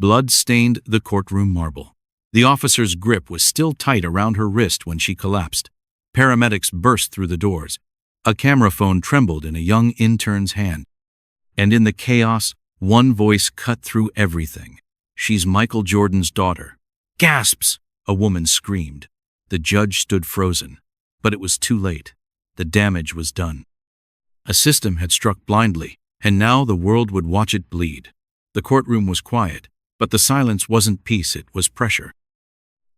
Blood stained the courtroom marble. The officer's grip was still tight around her wrist when she collapsed. Paramedics burst through the doors. A camera phone trembled in a young intern's hand. And in the chaos, one voice cut through everything. "She's Michael Jordan's daughter." "Gasps!" a woman screamed. The judge stood frozen. But it was too late. The damage was done. A system had struck blindly, and now the world would watch it bleed. The courtroom was quiet, but the silence wasn't peace, it was pressure.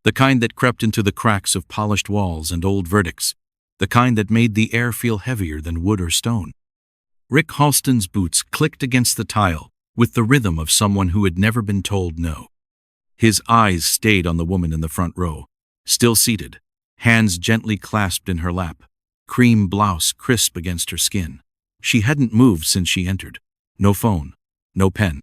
The kind that crept into the cracks of polished walls and old verdicts. The kind that made the air feel heavier than wood or stone. Rick Halston's boots clicked against the tile with the rhythm of someone who had never been told no. His eyes stayed on the woman in the front row, still seated, hands gently clasped in her lap, cream blouse crisp against her skin. She hadn't moved since she entered. No phone, no pen,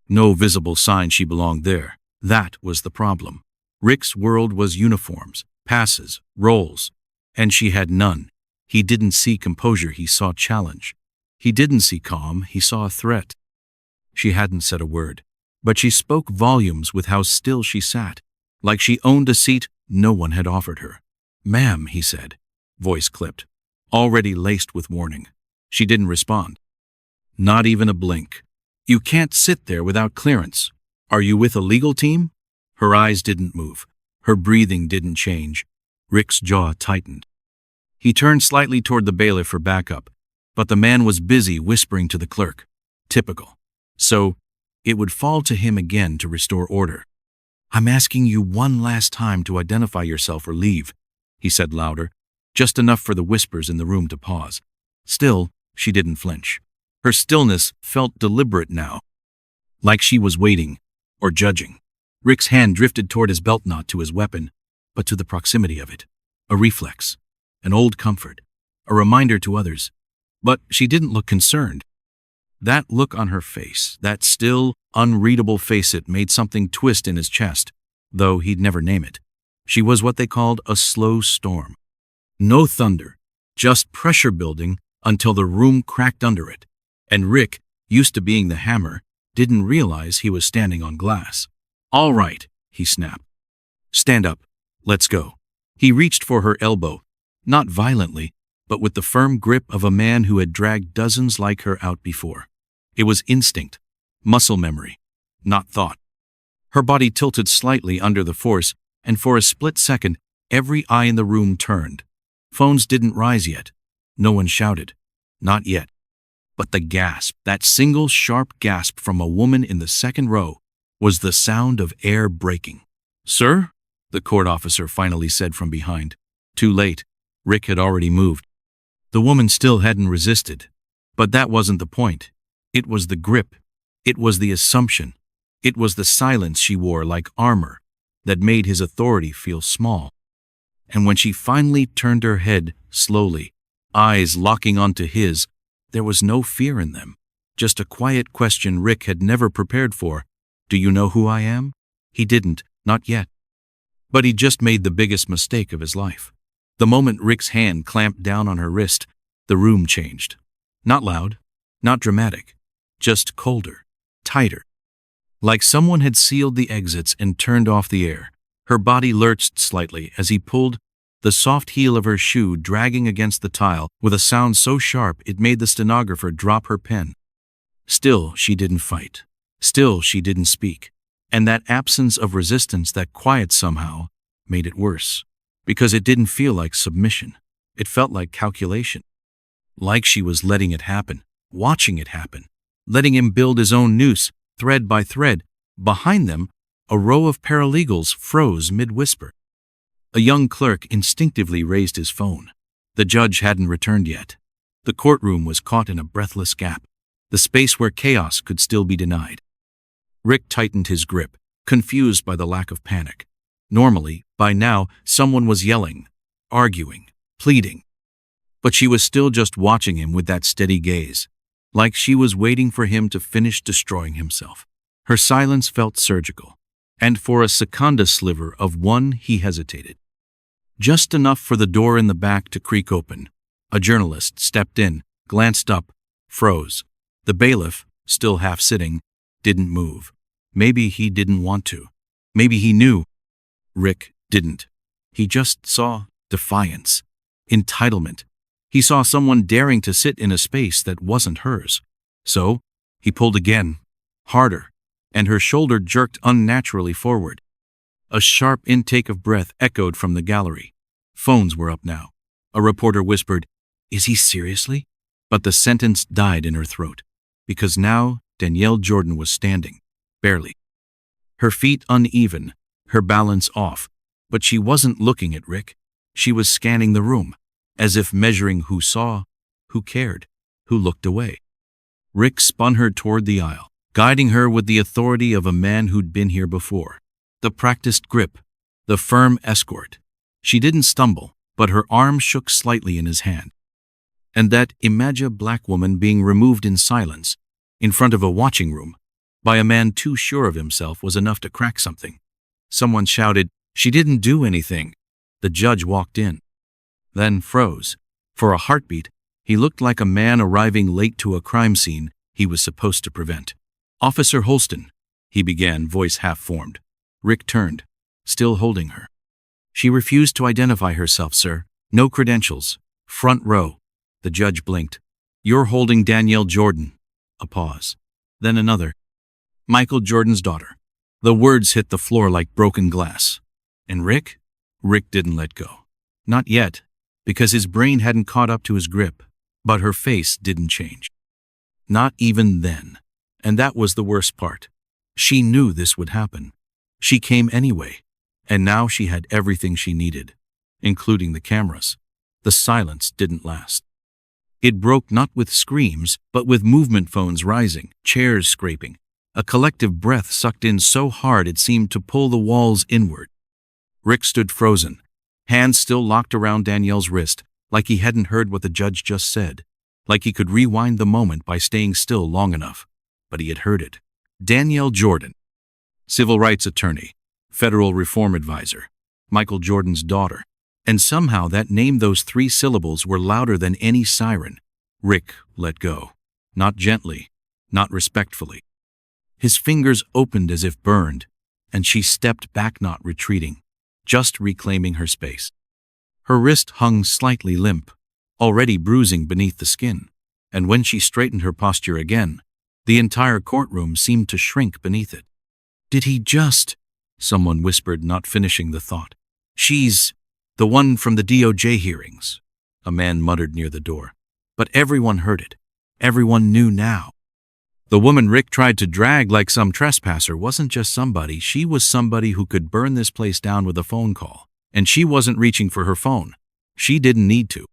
no visible sign she belonged there. That was the problem. Rick's world was uniforms, passes, roles, and she had none. He didn't see composure, he saw challenge. He didn't see calm, he saw a threat. She hadn't said a word, but she spoke volumes with how still she sat, like she owned a seat no one had offered her. "Ma'am," he said, voice clipped, already laced with warning. She didn't respond. Not even a blink. "You can't sit there without clearance. Are you with a legal team?" Her eyes didn't move. Her breathing didn't change. Rick's jaw tightened. He turned slightly toward the bailiff for backup, but the man was busy whispering to the clerk. Typical. So, it would fall to him again to restore order. "I'm asking you one last time to identify yourself or leave," he said louder, just enough for the whispers in the room to pause. Still, she didn't flinch. Her stillness felt deliberate now, like she was waiting or judging. Rick's hand drifted toward his belt, not to his weapon, but to the proximity of it. A reflex, an old comfort, a reminder to others. But she didn't look concerned. That look on her face, that still, unreadable face, it made something twist in his chest, though he'd never name it. She was what they called a slow storm. No thunder, just pressure building until the room cracked under it. And Rick, used to being the hammer, didn't realize he was standing on glass. "All right," he snapped. "Stand up. Let's go." He reached for her elbow, not violently, but with the firm grip of a man who had dragged dozens like her out before. It was instinct, muscle memory, not thought. Her body tilted slightly under the force, and for a split second, every eye in the room turned. Phones didn't rise yet. No one shouted. Not yet. But the gasp, that single sharp gasp from a woman in the second row, was the sound of air breaking. "Sir?" the court officer finally said from behind. Too late. Rick had already moved. The woman still hadn't resisted. But that wasn't the point. It was the grip. It was the assumption. It was the silence she wore like armor that made his authority feel small. And when she finally turned her head, slowly, eyes locking onto his, there was no fear in them. Just a quiet question Rick had never prepared for. "Do you know who I am?" He didn't, not yet. But he just made the biggest mistake of his life. The moment Rick's hand clamped down on her wrist, the room changed. Not loud, not dramatic, just colder, tighter. Like someone had sealed the exits and turned off the air. Her body lurched slightly as he pulled, the soft heel of her shoe dragging against the tile with a sound so sharp it made the stenographer drop her pen. Still, she didn't fight. Still, she didn't speak. And that absence of resistance, that quiet somehow, made it worse. Because it didn't feel like submission. It felt like calculation. Like she was letting it happen, watching it happen, letting him build his own noose, thread by thread. Behind them, a row of paralegals froze mid-whisper. A young clerk instinctively raised his phone. The judge hadn't returned yet. The courtroom was caught in a breathless gap, the space where chaos could still be denied. Rick tightened his grip, confused by the lack of panic. Normally, by now, someone was yelling, arguing, pleading. But she was still just watching him with that steady gaze, like she was waiting for him to finish destroying himself. Her silence felt surgical, and for a second sliver of one he hesitated. Just enough for the door in the back to creak open. A journalist stepped in, glanced up, froze. The bailiff, still half sitting, didn't move. Maybe he didn't want to. Maybe he knew. Rick didn't. He just saw defiance, entitlement. He saw someone daring to sit in a space that wasn't hers. So, he pulled again, harder, and her shoulder jerked unnaturally forward. A sharp intake of breath echoed from the gallery. Phones were up now. A reporter whispered, "Is he seriously?" But the sentence died in her throat, because now Danielle Jordan was standing, barely. Her feet uneven, her balance off, but she wasn't looking at Rick. She was scanning the room, as if measuring who saw, who cared, who looked away. Rick spun her toward the aisle, guiding her with the authority of a man who'd been here before. The practiced grip, the firm escort. She didn't stumble, but her arm shook slightly in his hand. And that imagine black woman being removed in silence, in front of a watching room, by a man too sure of himself was enough to crack something. Someone shouted, "She didn't do anything." The judge walked in, then froze. For a heartbeat, he looked like a man arriving late to a crime scene he was supposed to prevent. "Officer Holston," he began, voice half-formed. Rick turned, still holding her. "She refused to identify herself, sir. No credentials. Front row." The judge blinked. "You're holding Danielle Jordan." A pause. Then another. "Michael Jordan's daughter." The words hit the floor like broken glass. And Rick? Rick didn't let go. Not yet, because his brain hadn't caught up to his grip. But her face didn't change. Not even then. And that was the worst part. She knew this would happen. She came anyway. And now she had everything she needed, including the cameras. The silence didn't last. It broke not with screams, but with movement phones rising, chairs scraping. A collective breath sucked in so hard it seemed to pull the walls inward. Rick stood frozen, hands still locked around Danielle's wrist, like he hadn't heard what the judge just said, like he could rewind the moment by staying still long enough. But he had heard it. Danielle Jordan, civil rights attorney, federal reform advisor, Michael Jordan's daughter. And somehow that name, those 3 syllables, were louder than any siren. Rick let go. Not gently, not respectfully. His fingers opened as if burned, and she stepped back, not retreating, just reclaiming her space. Her wrist hung slightly limp, already bruising beneath the skin, and when she straightened her posture again, the entire courtroom seemed to shrink beneath it. "Did he just?" someone whispered, not finishing the thought. "She's the one from the DOJ hearings," a man muttered near the door. But everyone heard it. Everyone knew now. The woman Rick tried to drag like some trespasser wasn't just somebody, she was somebody who could burn this place down with a phone call. And she wasn't reaching for her phone. She didn't need to.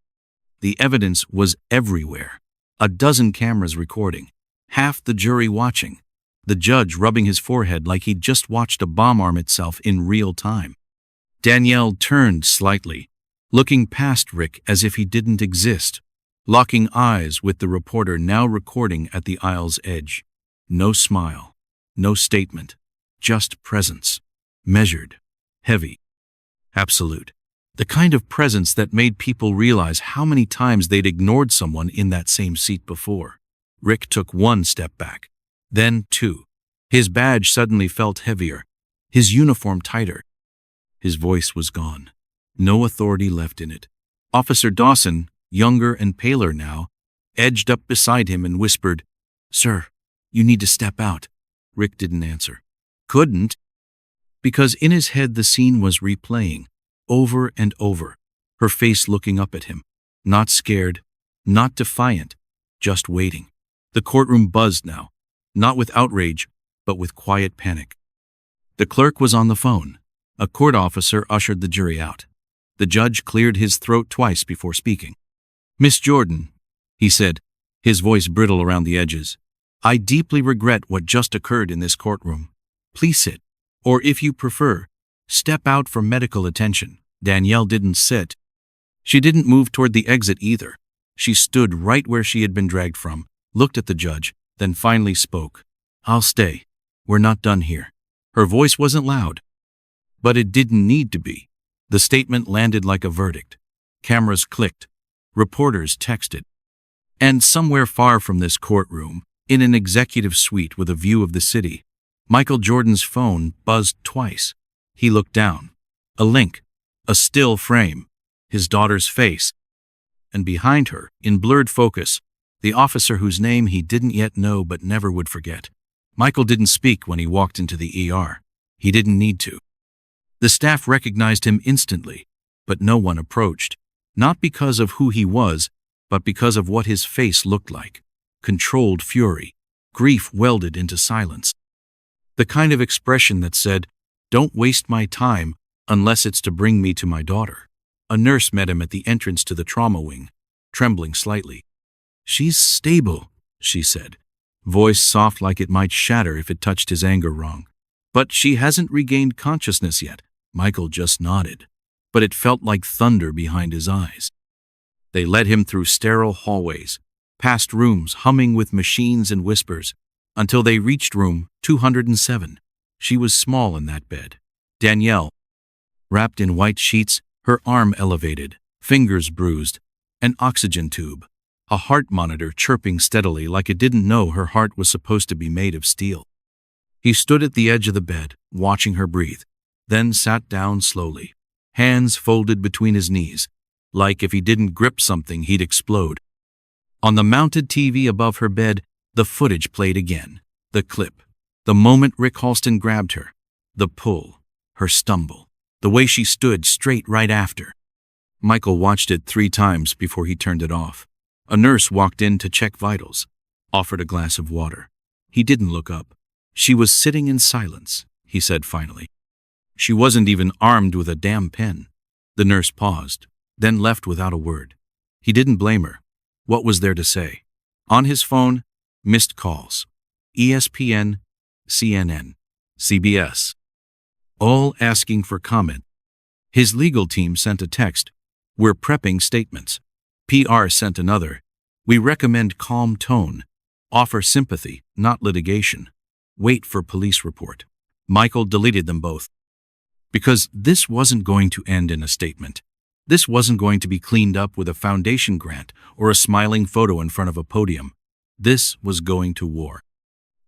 The evidence was everywhere. A dozen cameras recording. Half the jury watching. The judge rubbing his forehead like he'd just watched a bomb arm itself in real time. Danielle turned slightly, looking past Rick as if he didn't exist, locking eyes with the reporter now recording at the aisle's edge. No smile, no statement, just presence. Measured, heavy, absolute. The kind of presence that made people realize how many times they'd ignored someone in that same seat before. Rick took 1 step back, then 2. His badge suddenly felt heavier, his uniform tighter. His voice was gone. No authority left in it. Officer Dawson, younger and paler now, edged up beside him and whispered, "Sir, you need to step out." Rick didn't answer. Couldn't. Because in his head the scene was replaying, over and over, her face looking up at him. Not scared, not defiant, just waiting. The courtroom buzzed now, not with outrage, but with quiet panic. The clerk was on the phone. A court officer ushered the jury out. The judge cleared his throat twice before speaking. "Miss Jordan," he said, his voice brittle around the edges, "I deeply regret what just occurred in this courtroom. Please sit, or if you prefer, step out for medical attention." Danielle didn't sit. She didn't move toward the exit either. She stood right where she had been dragged from, looked at the judge, then finally spoke. "I'll stay. We're not done here." Her voice wasn't loud, but it didn't need to be. The statement landed like a verdict. Cameras clicked. Reporters texted. And somewhere far from this courtroom, in an executive suite with a view of the city, Michael Jordan's phone buzzed twice. He looked down. A link. A still frame. His daughter's face. And behind her, in blurred focus, the officer whose name he didn't yet know but never would forget. Michael didn't speak when he walked into the ER. He didn't need to. The staff recognized him instantly, but no one approached. Not because of who he was, but because of what his face looked like. Controlled fury. Grief welded into silence. The kind of expression that said, "Don't waste my time unless it's to bring me to my daughter." A nurse met him at the entrance to the trauma wing, trembling slightly. "She's stable," she said, voice soft like it might shatter if it touched his anger wrong. "But she hasn't regained consciousness yet." Michael just nodded, but it felt like thunder behind his eyes. They led him through sterile hallways, past rooms humming with machines and whispers, until they reached room 207. She was small in that bed. Danielle, wrapped in white sheets, her arm elevated, fingers bruised, an oxygen tube, a heart monitor chirping steadily like it didn't know her heart was supposed to be made of steel. He stood at the edge of the bed, watching her breathe, then sat down slowly, hands folded between his knees, like if he didn't grip something he'd explode. On the mounted TV above her bed, the footage played again. The clip. The moment Rick Halston grabbed her. The pull. Her stumble. The way she stood straight right after. Michael watched it 3 times before he turned it off. A nurse walked in to check vitals, offered a glass of water. He didn't look up. "She was sitting in silence," he said finally. "She wasn't even armed with a damn pen." The nurse paused, then left without a word. He didn't blame her. What was there to say? On his phone, missed calls. ESPN, CNN, CBS. All asking for comment. His legal team sent a text. "We're prepping statements." PR sent another. "We recommend calm tone. Offer sympathy, not litigation. Wait for police report." Michael deleted them both. Because this wasn't going to end in a statement. This wasn't going to be cleaned up with a foundation grant or a smiling photo in front of a podium. This was going to war.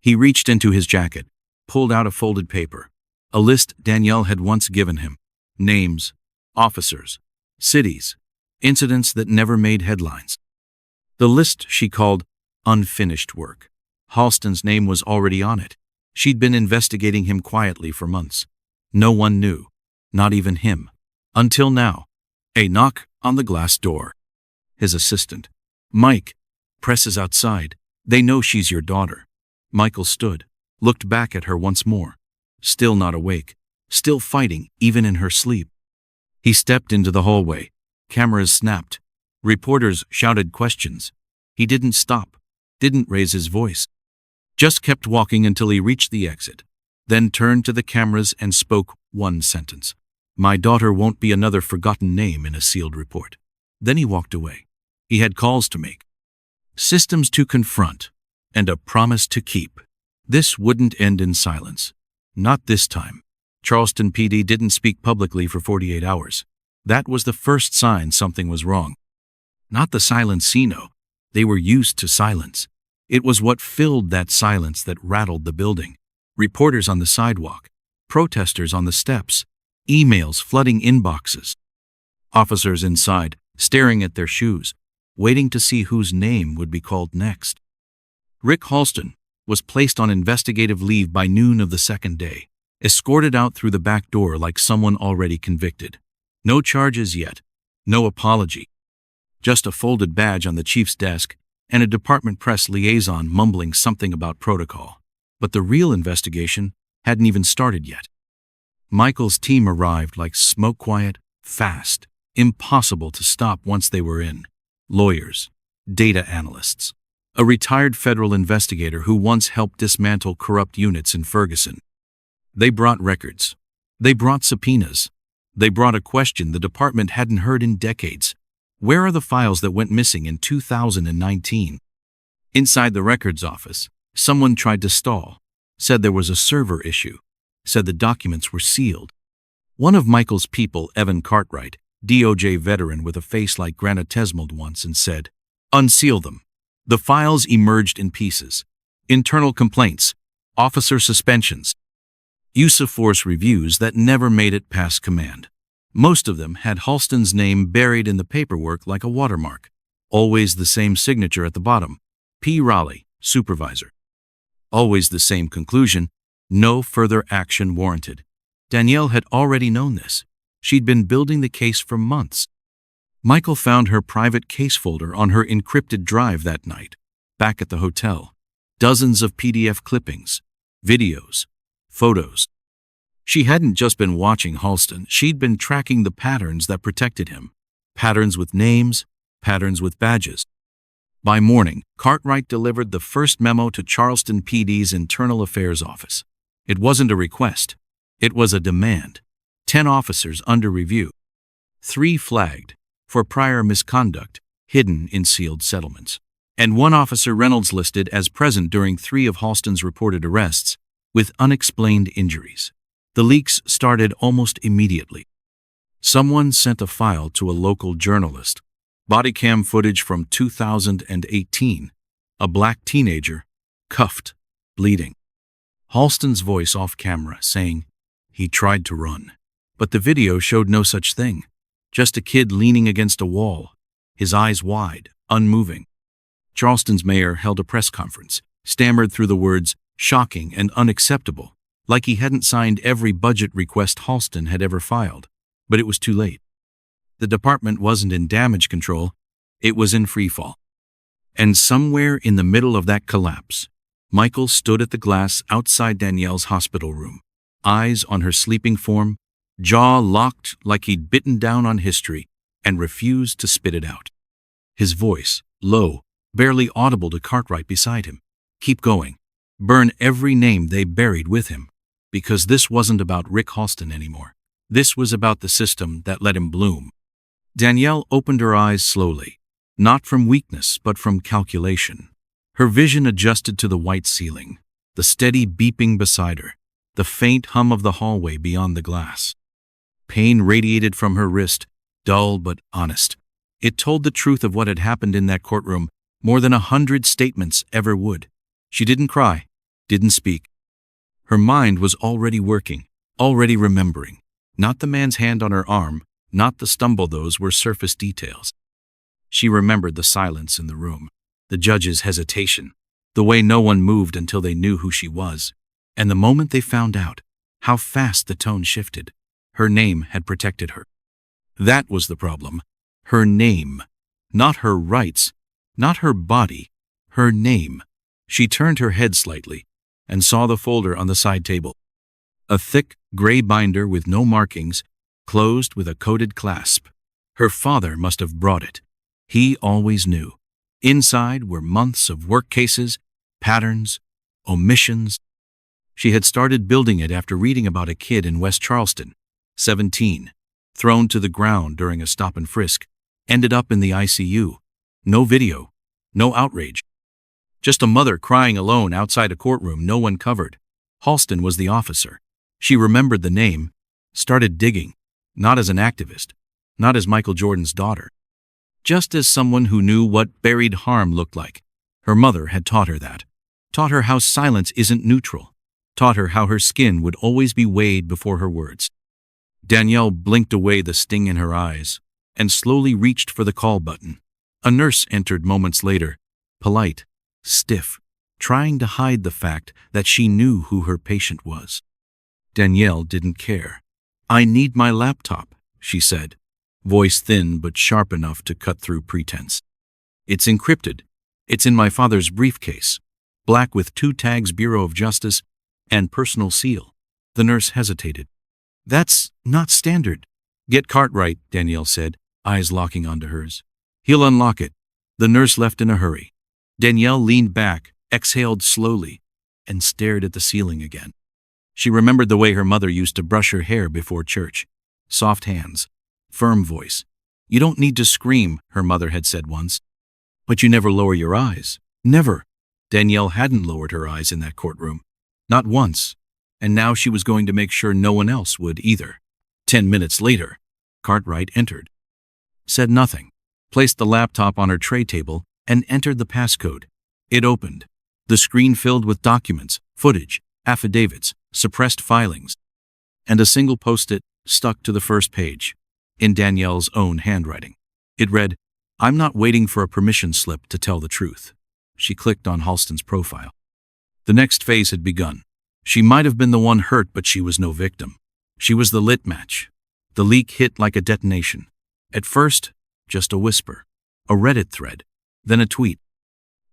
He reached into his jacket, pulled out a folded paper, a list Danielle had once given him. Names, officers, cities, incidents that never made headlines. The list she called unfinished work. Halston's name was already on it. She'd been investigating him quietly for months. No one knew, not even him. Until now. A knock on the glass door. His assistant. "Mike," presses outside. "They know she's your daughter." Michael stood, looked back at her once more. Still not awake, still fighting even in her sleep. He stepped into the hallway. Cameras snapped. Reporters shouted questions. He didn't stop, didn't raise his voice. Just kept walking until he reached the exit, then turned to the cameras and spoke one sentence. "My daughter won't be another forgotten name in a sealed report." Then he walked away. He had calls to make, systems to confront, and a promise to keep. This wouldn't end in silence. Not this time. Charleston PD didn't speak publicly for 48 hours. That was the first sign something was wrong. Not the silence Sino. They were used to silence. It was what filled that silence that rattled the building. Reporters on the sidewalk, protesters on the steps, emails flooding inboxes. Officers inside, staring at their shoes, waiting to see whose name would be called next. Rick Halston was placed on investigative leave by noon of the second day, escorted out through the back door like someone already convicted. No charges yet, no apology. Just a folded badge on the chief's desk and a department press liaison mumbling something about protocol. But the real investigation hadn't even started yet. Michael's team arrived like smoke quiet, fast, impossible to stop once they were in. Lawyers, data analysts, a retired federal investigator who once helped dismantle corrupt units in Ferguson. They brought records. They brought subpoenas. They brought a question the department hadn't heard in decades. Where are the files that went missing in 2019? Inside the records office, someone tried to stall, said there was a server issue, said the documents were sealed. One of Michael's people, Evan Cartwright, DOJ veteran with a face like Granite Tesmold once, and said, "Unseal them." The files emerged in pieces. Internal complaints, officer suspensions, use of force reviews that never made it past command. Most of them had Halston's name buried in the paperwork like a watermark. Always the same signature at the bottom. P. Raleigh, supervisor. Always the same conclusion. No further action warranted. Danielle had already known this. She'd been building the case for months. Michael found her private case folder on her encrypted drive that night. Back at the hotel. Dozens of PDF clippings, videos, photos. She hadn't just been watching Halston, she'd been tracking the patterns that protected him. Patterns with names, patterns with badges. By morning, Cartwright delivered the first memo to Charleston PD's Internal Affairs Office. It wasn't a request. It was a demand. 10 officers under review. 3 flagged for prior misconduct, hidden in sealed settlements. And 1 officer Reynolds listed as present during 3 of Halston's reported arrests, with unexplained injuries. The leaks started almost immediately. Someone sent a file to a local journalist. Body cam footage from 2018. A black teenager, cuffed, bleeding. Halston's voice off camera saying, he tried to run. But the video showed no such thing. Just a kid leaning against a wall, his eyes wide, unmoving. Charleston's mayor held a press conference, stammered through the words, shocking and unacceptable, like he hadn't signed every budget request Halston had ever filed. But it was too late. The department wasn't in damage control, it was in freefall. And somewhere in the middle of that collapse, Michael stood at the glass outside Danielle's hospital room, eyes on her sleeping form, jaw locked like he'd bitten down on history and refused to spit it out. His voice, low, barely audible to Cartwright beside him. Keep going. Burn every name they buried with him. Because this wasn't about Rick Halston anymore. This was about the system that let him bloom. Danielle opened her eyes slowly, not from weakness but from calculation. Her vision adjusted to the white ceiling, the steady beeping beside her, the faint hum of the hallway beyond the glass. Pain radiated from her wrist, dull but honest. It told the truth of what had happened in that courtroom, more than 100 statements ever would. She didn't cry, didn't speak. Her mind was already working, already remembering. Not the man's hand on her arm, not the stumble, those were surface details. She remembered the silence in the room, the judge's hesitation, the way no one moved until they knew who she was. And the moment they found out, how fast the tone shifted. Her name had protected her. That was the problem. Her name. Not her rights, not her body, her name. She turned her head slightly and saw the folder on the side table. A thick, gray binder with no markings, closed with a coded clasp. Her father must have brought it. He always knew. Inside were months of work cases, patterns, omissions. She had started building it after reading about a kid in West Charleston, 17, thrown to the ground during a stop and frisk, ended up in the ICU. No video, no outrage. Just a mother crying alone outside a courtroom no one covered. Halston was the officer. She remembered the name, started digging, not as an activist, not as Michael Jordan's daughter, just as someone who knew what buried harm looked like. Her mother had taught her that, taught her how silence isn't neutral, taught her how her skin would always be weighed before her words. Danielle blinked away the sting in her eyes and slowly reached for the call button. A nurse entered moments later, polite, stiff, trying to hide the fact that she knew who her patient was. Danielle didn't care. I need my laptop, she said, voice thin but sharp enough to cut through pretense. It's encrypted. It's in my father's briefcase, black with 2 tags, Bureau of Justice, and personal seal. The nurse hesitated. That's not standard. Get Cartwright, Danielle said, eyes locking onto hers. He'll unlock it. The nurse left in a hurry. Danielle leaned back, exhaled slowly, and stared at the ceiling again. She remembered the way her mother used to brush her hair before church. Soft hands, firm voice. You don't need to scream, her mother had said once. But you never lower your eyes. Never. Danielle hadn't lowered her eyes in that courtroom. Not once. And now she was going to make sure no one else would either. 10 minutes later, Cartwright entered. Said nothing. Placed the laptop on her tray table and entered the passcode. It opened. The screen filled with documents, footage, affidavits, suppressed filings, and a single post-it stuck to the first page, in Danielle's own handwriting. It read, "I'm not waiting for a permission slip to tell the truth." She clicked on Halston's profile. The next phase had begun. She might have been the one hurt, but she was no victim. She was the lit match. The leak hit like a detonation. At first, just a whisper, a Reddit thread, then a tweet,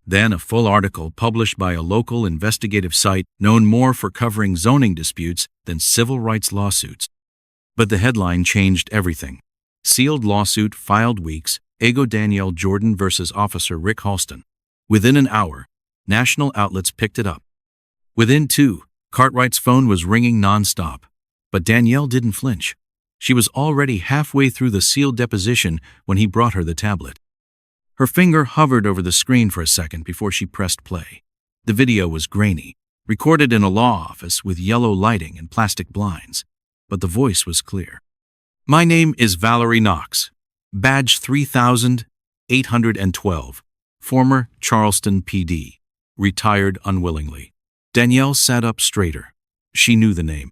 then a full article published by a local investigative site known more for covering zoning disputes than civil rights lawsuits. But the headline changed everything. Sealed lawsuit filed weeks, Ego Danielle Jordan versus Officer Rick Halston. Within an hour, national outlets picked it up. Within 2, Cartwright's phone was ringing nonstop. But Danielle didn't flinch. She was already halfway through the sealed deposition when he brought her the tablet. Her finger hovered over the screen for a second before she pressed play. The video was grainy, recorded in a law office with yellow lighting and plastic blinds, but the voice was clear. "My name is Valerie Knox, badge 3812, former Charleston PD, retired unwillingly." Danielle sat up straighter. She knew the name.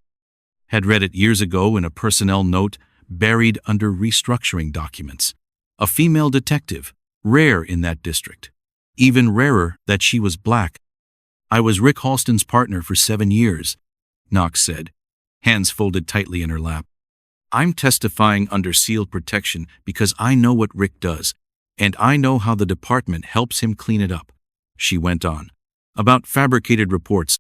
Had read it years ago in a personnel note buried under restructuring documents. A female detective, rare in that district. Even rarer that she was black. "I was Rick Halston's partner for 7 years, Knox said, hands folded tightly in her lap. "I'm testifying under sealed protection because I know what Rick does, and I know how the department helps him clean it up," she went on. "About fabricated reports,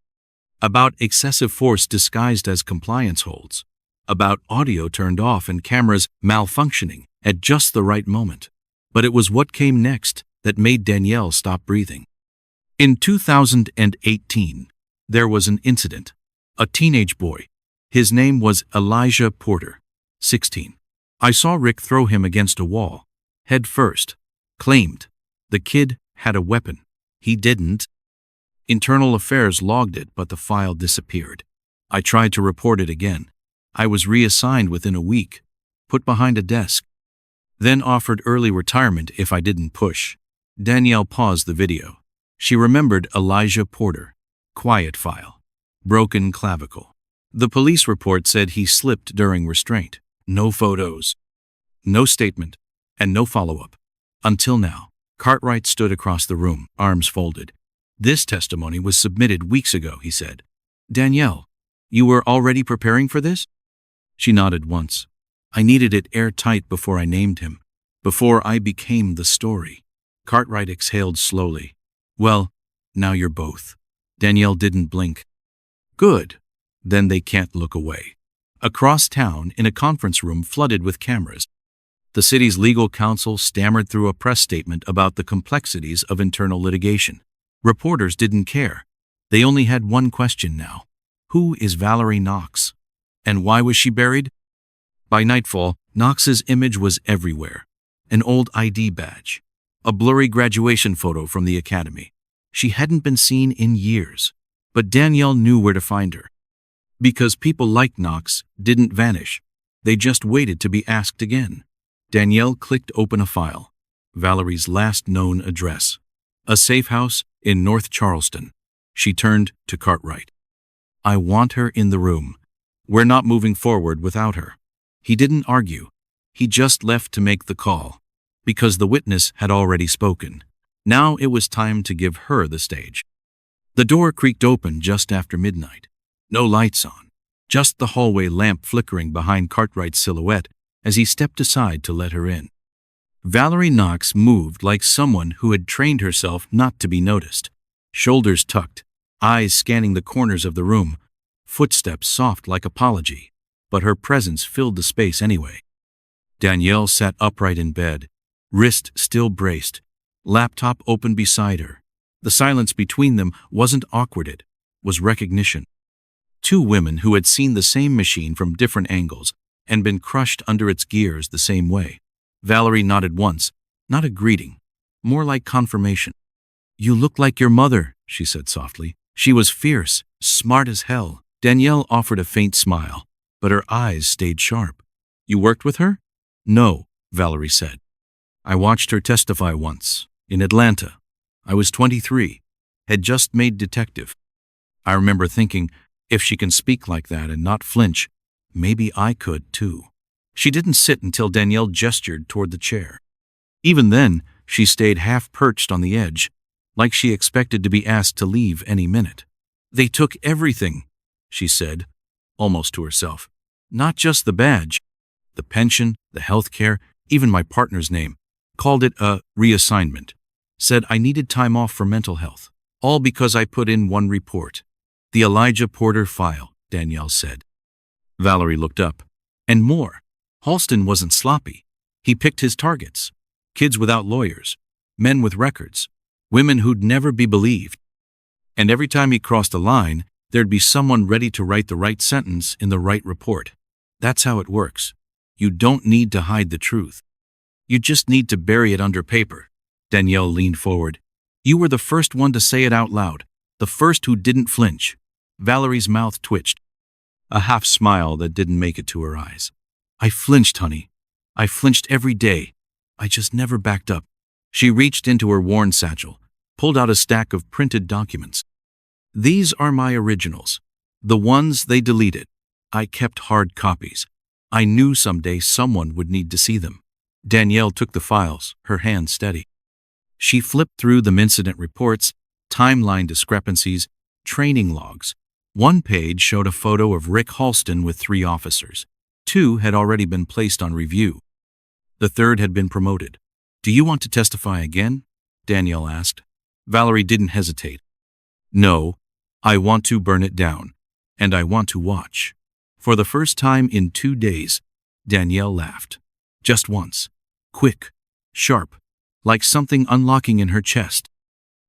about excessive force disguised as compliance holds, about audio turned off and cameras malfunctioning at just the right moment." But it was what came next that made Danielle stop breathing. In 2018, there was an incident. A teenage boy. His name was Elijah Porter, 16. "I saw Rick throw him against a wall, head first," claimed. "The kid had a weapon. He didn't." Internal Affairs logged it, but the file disappeared. "I tried to report it again. I was reassigned within a week, put behind a desk, then offered early retirement if I didn't push." Danielle paused the video. She remembered Elijah Porter. Quiet file. Broken clavicle. The police report said he slipped during restraint. No photos. No statement. And no follow-up. Until now. Cartwright stood across the room, arms folded. "This testimony was submitted weeks ago," he said. "Danielle, you were already preparing for this?" She nodded once. "I needed it airtight before I named him, before I became the story." Cartwright exhaled slowly. "Well, now you're both." Danielle didn't blink. "Good. Then they can't look away." Across town, in a conference room flooded with cameras, the city's legal counsel stammered through a press statement about the complexities of internal litigation. Reporters didn't care. They only had one question now. Who is Valerie Knox? And why was she buried? By nightfall, Knox's image was everywhere. An old ID badge. A blurry graduation photo from the academy. She hadn't been seen in years. But Danielle knew where to find her. Because people like Knox didn't vanish. They just waited to be asked again. Danielle clicked open a file. Valerie's last known address. A safe house in North Charleston. She turned to Cartwright. "I want her in the room. We're not moving forward without her." He didn't argue. He just left to make the call. Because the witness had already spoken. Now it was time to give her the stage. The door creaked open just after midnight. No lights on. Just the hallway lamp flickering behind Cartwright's silhouette as he stepped aside to let her in. Valerie Knox moved like someone who had trained herself not to be noticed. Shoulders tucked, eyes scanning the corners of the room, footsteps soft like apology, but her presence filled the space anyway. Danielle sat upright in bed, wrist still braced, laptop open beside her. The silence between them wasn't awkward, it was recognition. Two women who had seen the same machine from different angles and been crushed under its gears the same way. Valerie nodded once, not a greeting, more like confirmation. "You look like your mother," she said softly. She was fierce, smart as hell. Danielle offered a faint smile, but her eyes stayed sharp. "You worked with her?" "No," Valerie said. "I watched her testify once, in Atlanta. I was 23, had just made detective. I remember thinking, If she can speak like that and not flinch, maybe I could too. She didn't sit until Danielle gestured toward the chair. Even then, she stayed half-perched on the edge, like she expected to be asked to leave any minute. They took everything, she said, almost to herself. Not just the badge, the pension, the health care, even my partner's name. Called it a reassignment. Said I needed time off for mental health. All because I put in one report. The Elijah Porter file, Danielle said. Valerie looked up. And more. Halston wasn't sloppy. He picked his targets. Kids without lawyers. Men with records. Women who'd never be believed. And every time he crossed a line, there'd be someone ready to write the right sentence in the right report. That's how it works. You don't need to hide the truth. You just need to bury it under paper. Danielle leaned forward. You were the first one to say it out loud. The first who didn't flinch. Valerie's mouth twitched. A half smile that didn't make it to her eyes. I flinched, honey. I flinched every day. I just never backed up. She reached into her worn satchel, pulled out a stack of printed documents. These are my originals. The ones they deleted. I kept hard copies. I knew someday someone would need to see them. Danielle took the files, her hand steady. She flipped through the incident reports, timeline discrepancies, training logs. One page showed a photo of Rick Halston with 3 officers. 2 had already been placed on review. The 3rd had been promoted. Do you want to testify again? Danielle asked. Valerie didn't hesitate. No, I want to burn it down, and I want to watch. For the first time in 2 days, Danielle laughed. Just once. Quick, sharp, like something unlocking in her chest.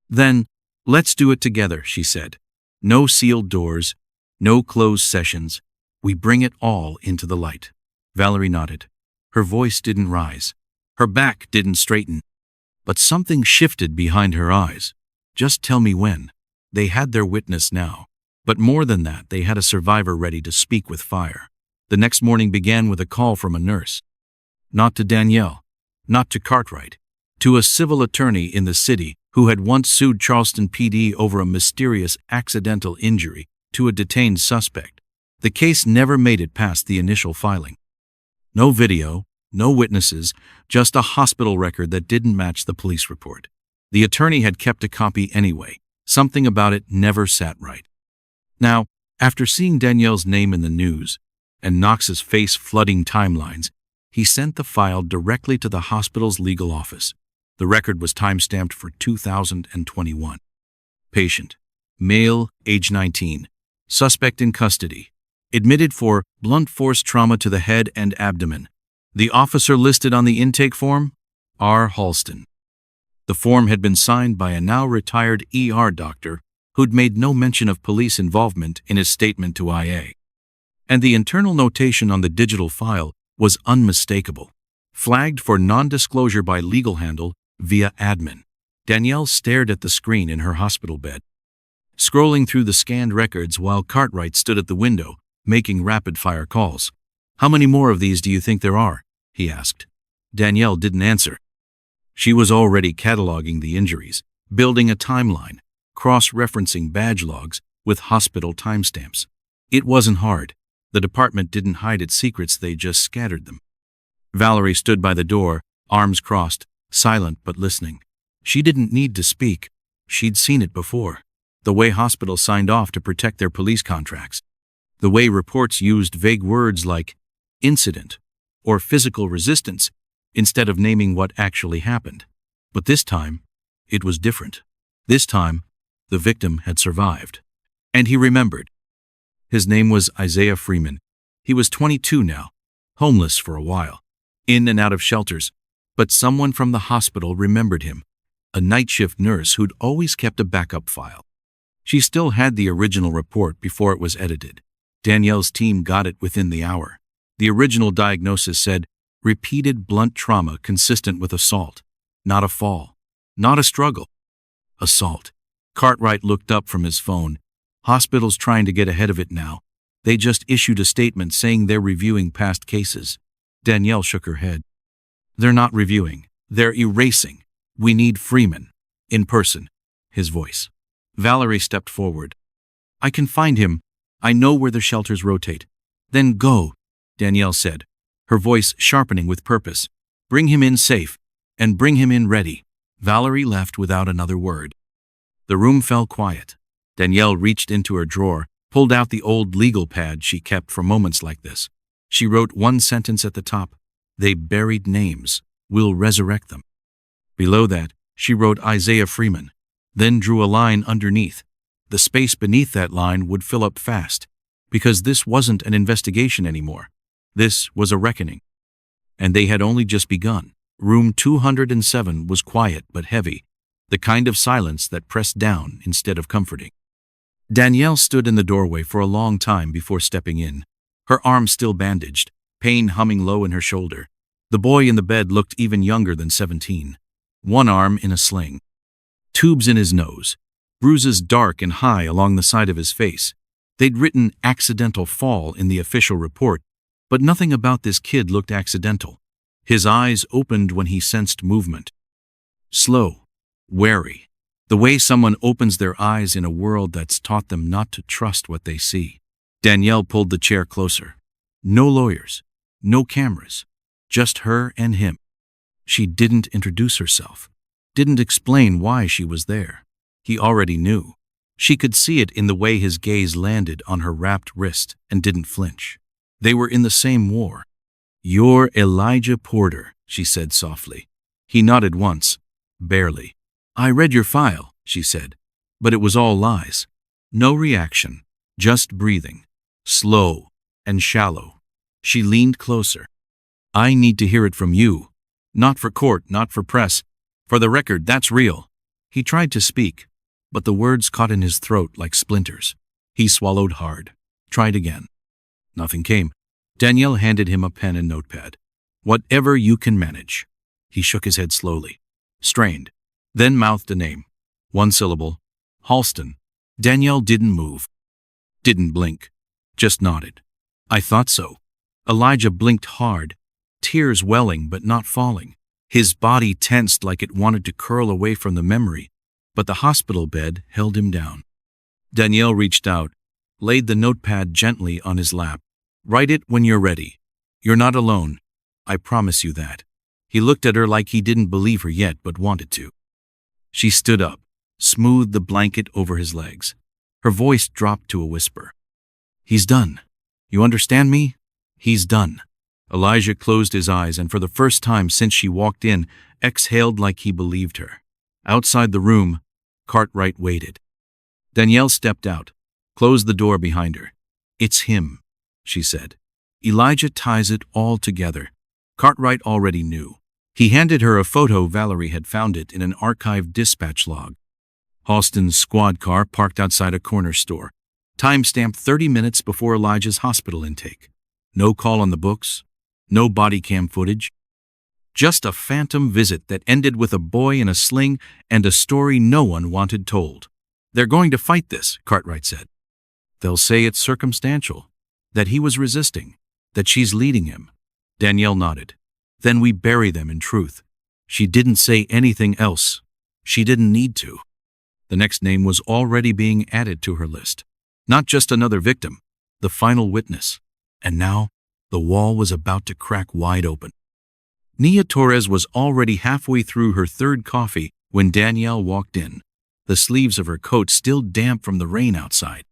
Then, let's do it together, she said. No sealed doors, no closed sessions. We bring it all into the light. Valerie nodded. Her voice didn't rise. Her back didn't straighten. But something shifted behind her eyes. Just tell me when. They had their witness now. But more than that, they had a survivor ready to speak with fire. The next morning began with a call from a nurse. Not to Danielle, not to Cartwright, to a civil attorney in the city who had once sued Charleston PD over a mysterious accidental injury to a detained suspect. The case never made it past the initial filing. No video, no witnesses, just a hospital record that didn't match the police report. The attorney had kept a copy anyway. Something about it never sat right. Now, after seeing Danielle's name in the news and Knox's face flooding timelines, he sent the file directly to the hospital's legal office. The record was time-stamped for 2021. Patient. Male, age 19. Suspect in custody. Admitted for blunt force trauma to the head and abdomen. The officer listed on the intake form? R. Halston. The form had been signed by a now retired ER doctor who'd made no mention of police involvement in his statement to IA. And the internal notation on the digital file was unmistakable. Flagged for non-disclosure by legal handle via admin. Danielle stared at the screen in her hospital bed, scrolling through the scanned records while Cartwright stood at the window, making rapid-fire calls. How many more of these do you think there are? He asked. Danielle didn't answer. She was already cataloging the injuries, building a timeline, cross-referencing badge logs with hospital timestamps. It wasn't hard. The department didn't hide its secrets, they just scattered them. Valerie stood by the door, arms crossed, silent but listening. She didn't need to speak. She'd seen it before. The way hospitals signed off to protect their police contracts. The way reports used vague words like incident or physical resistance instead of naming what actually happened. But this time, it was different. This time, the victim had survived. And he remembered. His name was Isaiah Freeman. He was 22 now, homeless for a while, in and out of shelters. But someone from the hospital remembered him, a night shift nurse who'd always kept a backup file. She still had the original report before it was edited. Danielle's team got it within the hour. The original diagnosis said, repeated blunt trauma consistent with assault. Not a fall. Not a struggle. Assault. Cartwright looked up from his phone. Hospitals trying to get ahead of it now. They just issued a statement saying they're reviewing past cases. Danielle shook her head. They're not reviewing. They're erasing. We need Freeman. In person. His voice. Valerie stepped forward. I can find him. I know where the shelters rotate. Then go, Danielle said, her voice sharpening with purpose. Bring him in safe, and bring him in ready. Valerie left without another word. The room fell quiet. Danielle reached into her drawer, pulled out the old legal pad she kept for moments like this. She wrote one sentence at the top. They buried names. We'll resurrect them. Below that, she wrote Isaiah Freeman, then drew a line underneath. The space beneath that line would fill up fast, because this wasn't an investigation anymore. This was a reckoning. And they had only just begun. Room 207 was quiet but heavy, the kind of silence that pressed down instead of comforting. Danielle stood in the doorway for a long time before stepping in, her arm still bandaged, pain humming low in her shoulder. The boy in the bed looked even younger than 17. One arm in a sling. Tubes in his nose. Bruises dark and high along the side of his face. They'd written accidental fall in the official report, but nothing about this kid looked accidental. His eyes opened when he sensed movement. Slow, wary. The way someone opens their eyes in a world that's taught them not to trust what they see. Danielle pulled the chair closer. No lawyers, no cameras, just her and him. She didn't introduce herself, didn't explain why she was there. He already knew. She could see it in the way his gaze landed on her wrapped wrist and didn't flinch. They were in the same war. You're Elijah Porter, she said softly. He nodded once, barely. I read your file, she said, but it was all lies. No reaction, just breathing, slow and shallow. She leaned closer. I need to hear it from you. Not for court, not for press. For the record, that's real. He tried to speak, but the words caught in his throat like splinters. He swallowed hard. Tried again. Nothing came. Danielle handed him a pen and notepad. Whatever you can manage. He shook his head slowly. Strained. Then mouthed a name. One syllable. Halston. Danielle didn't move. Didn't blink. Just nodded. I thought so. Elijah blinked hard, tears welling but not falling. His body tensed like it wanted to curl away from the memory, but the hospital bed held him down. Danielle reached out, laid the notepad gently on his lap. Write it when you're ready. You're not alone. I promise you that. He looked at her like he didn't believe her yet but wanted to. She stood up, smoothed the blanket over his legs. Her voice dropped to a whisper. He's done. You understand me? He's done. Elijah closed his eyes and for the first time since she walked in, exhaled like he believed her. Outside the room, Cartwright waited. Danielle stepped out, closed the door behind her. It's him, she said. Elijah ties it all together. Cartwright already knew. He handed her a photo Valerie had found it in an archived dispatch log. Halston's squad car parked outside a corner store. Time-stamped 30 minutes before Elijah's hospital intake. No call on the books. No body cam footage. Just a phantom visit that ended with a boy in a sling and a story no one wanted told. They're going to fight this, Cartwright said. They'll say it's circumstantial, that he was resisting, that she's leading him. Danielle nodded. Then we bury them in truth. She didn't say anything else. She didn't need to. The next name was already being added to her list. Not just another victim, the final witness. And now, the wall was about to crack wide open. Nia Torres was already halfway through her third coffee when Danielle walked in, the sleeves of her coat still damp from the rain outside.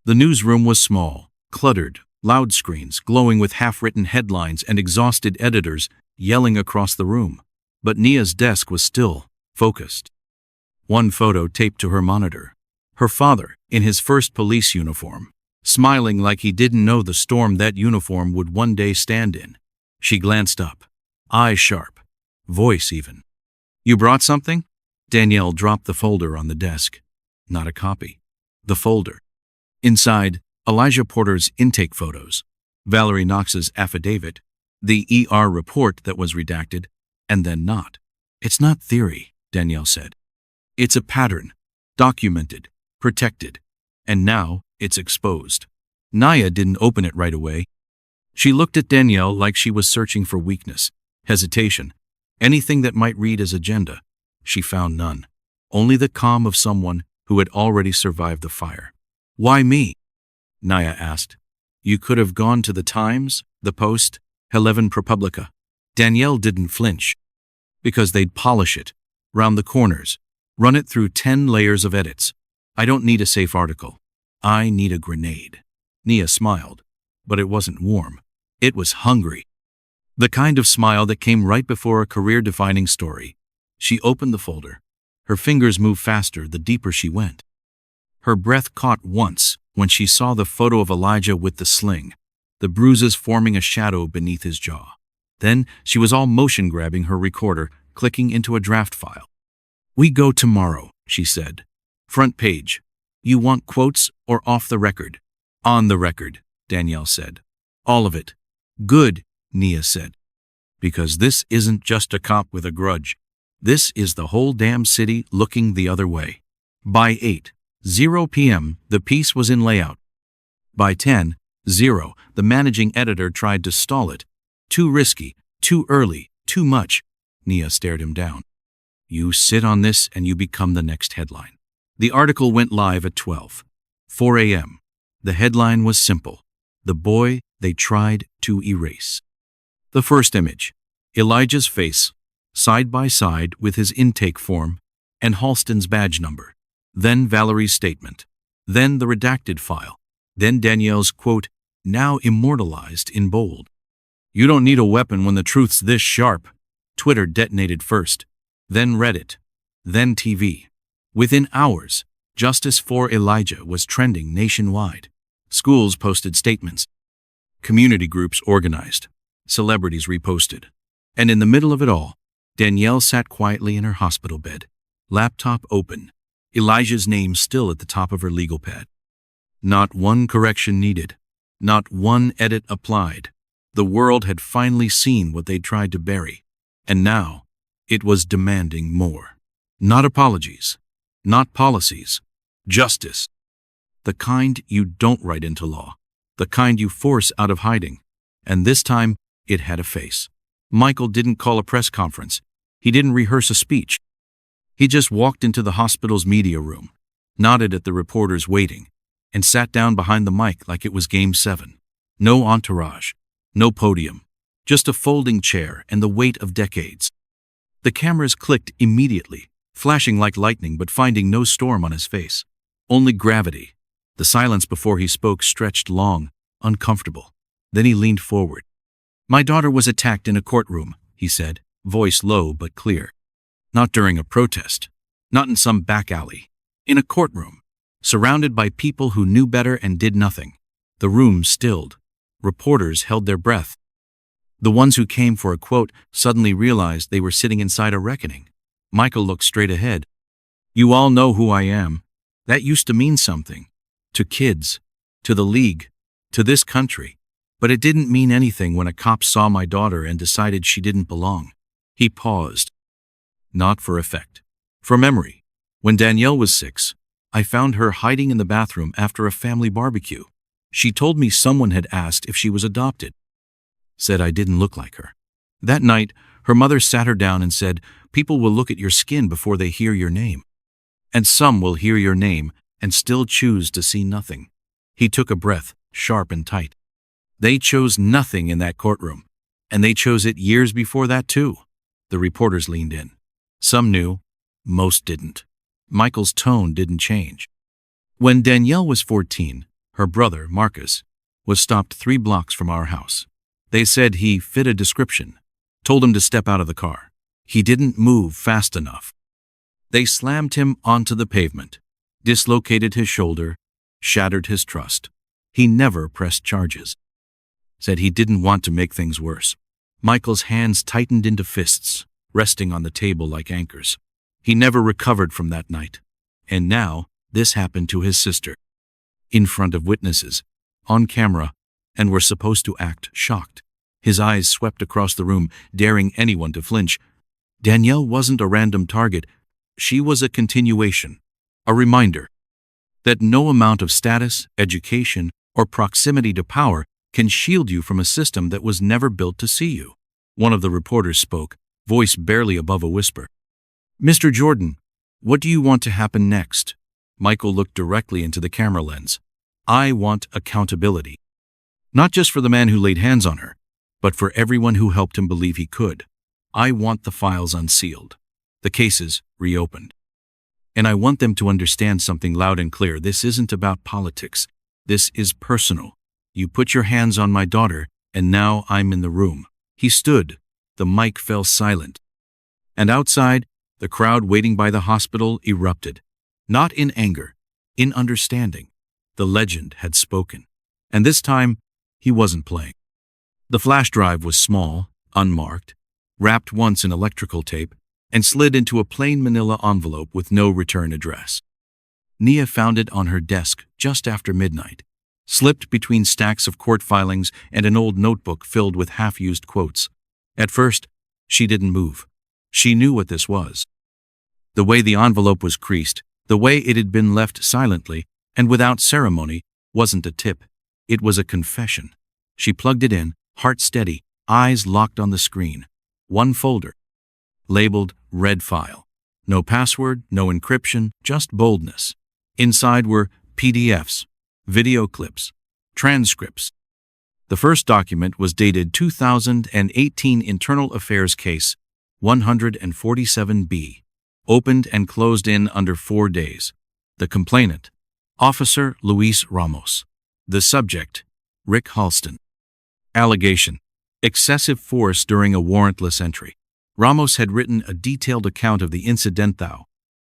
The newsroom was small, cluttered, loud screens glowing with half-written headlines and exhausted editors yelling across the room. But Nia's desk was still, focused. One photo taped to her monitor. Her father, in his first police uniform, smiling like he didn't know the storm that uniform would one day stand in. She glanced up, eyes sharp, voice even. You brought something? Danielle dropped the folder on the desk. Not a copy. The folder. Inside, Elijah Porter's intake photos, Valerie Knox's affidavit, the ER report that was redacted, and then not. It's not theory, Danielle said. It's a pattern, documented, protected, and now it's exposed. Nia didn't open it right away. She looked at Danielle like she was searching for weakness, hesitation, anything that might read as agenda. She found none. Only the calm of someone who had already survived the fire. Why me? Naya asked. You could have gone to the Times, the Post, Eleven ProPublica. Danielle didn't flinch. Because they'd polish it, round the corners, run it through 10 layers of edits. I don't need a safe article. I need a grenade. Nia smiled, but it wasn't warm. It was hungry. The kind of smile that came right before a career-defining story. She opened the folder. Her fingers moved faster the deeper she went. Her breath caught once when she saw the photo of Elijah with the sling, the bruises forming a shadow beneath his jaw. Then she was all motion-grabbing her recorder, clicking into a draft file. We go tomorrow, she said. Front page. You want quotes or off the record? On the record, Danielle said. All of it. Good, Nia said. Because this isn't just a cop with a grudge. This is the whole damn city looking the other way. By 8:00 p.m., the piece was in layout. By 10:00, the managing editor tried to stall it. Too risky, too early, too much. Nia stared him down. You sit on this and you become the next headline. The article went live at 12:04 a.m. The headline was simple. The boy they tried to erase. The first image. Elijah's face, side by side with his intake form and Halston's badge number. Then Valerie's statement. Then the redacted file. Then Danielle's quote, now immortalized in bold. You don't need a weapon when the truth's this sharp. Twitter detonated first. Then Reddit. Then TV. Within hours, Justice for Elijah was trending nationwide. Schools posted statements. Community groups organized. Celebrities reposted. And in the middle of it all, Danielle sat quietly in her hospital bed, laptop open, Elijah's name still at the top of her legal pad. Not one correction needed. Not one edit applied. The world had finally seen what they'd tried to bury. And now, it was demanding more. Not apologies. Not policies. Justice. The kind you don't write into law. The kind you force out of hiding. And this time, it had a face. Michael didn't call a press conference. He didn't rehearse a speech. He just walked into the hospital's media room, nodded at the reporters waiting, and sat down behind the mic like it was Game 7. No entourage. No podium. Just a folding chair and the weight of decades. The cameras clicked immediately, flashing like lightning but finding no storm on his face. Only gravity. The silence before he spoke stretched long, uncomfortable. Then he leaned forward. My daughter was attacked in a courtroom, he said, voice low but clear. Not during a protest. Not in some back alley. In a courtroom. Surrounded by people who knew better and did nothing. The room stilled. Reporters held their breath. The ones who came for a quote suddenly realized they were sitting inside a reckoning. Michael looked straight ahead. You all know who I am. That used to mean something. To kids. To the league. To this country. But it didn't mean anything when a cop saw my daughter and decided she didn't belong. He paused. Not for effect. For memory. When Danielle was 6, I found her hiding in the bathroom after a family barbecue. She told me someone had asked if she was adopted. Said I didn't look like her. That night, her mother sat her down and said, people will look at your skin before they hear your name. And some will hear your name and still choose to see nothing. He took a breath, sharp and tight. They chose nothing in that courtroom. And they chose it years before that too. The reporters leaned in. Some knew, most didn't. Michael's tone didn't change. When Danielle was 14, her brother, Marcus, was stopped 3 blocks from our house. They said he fit a description, told him to step out of the car. He didn't move fast enough. They slammed him onto the pavement, dislocated his shoulder, shattered his trust. He never pressed charges. Said he didn't want to make things worse. Michael's hands tightened into fists, resting on the table like anchors. He never recovered from that night. And now, this happened to his sister. In front of witnesses, on camera, and were supposed to act shocked. His eyes swept across the room, daring anyone to flinch. Danielle wasn't a random target. She was a continuation, a reminder that no amount of status, education, or proximity to power can shield you from a system that was never built to see you. One of the reporters spoke, voice barely above a whisper. Mr. Jordan, what do you want to happen next? Michael looked directly into the camera lens. I want accountability. Not just for the man who laid hands on her, but for everyone who helped him believe he could. I want the files unsealed, the cases reopened. And I want them to understand something loud and clear. This isn't about politics. This is personal. You put your hands on my daughter, and now I'm in the room. He stood. The mic fell silent. And outside, the crowd waiting by the hospital erupted. Not in anger, in understanding. The legend had spoken. And this time, he wasn't playing. The flash drive was small, unmarked, wrapped once in electrical tape, and slid into a plain manila envelope with no return address. Nia found it on her desk just after midnight, slipped between stacks of court filings and an old notebook filled with half-used quotes. At first, she didn't move. She knew what this was. The way the envelope was creased, the way it had been left silently and without ceremony, wasn't a tip. It was a confession. She plugged it in, heart steady, eyes locked on the screen. One folder, labeled Red File. No password, no encryption, just boldness. Inside were PDFs, video clips, transcripts. The first document was dated 2018 Internal Affairs Case 147B, opened and closed in under 4 days. The complainant, Officer Luis Ramos. The subject, Rick Halston. Allegation: excessive force during a warrantless entry. Ramos had written a detailed account of the incident.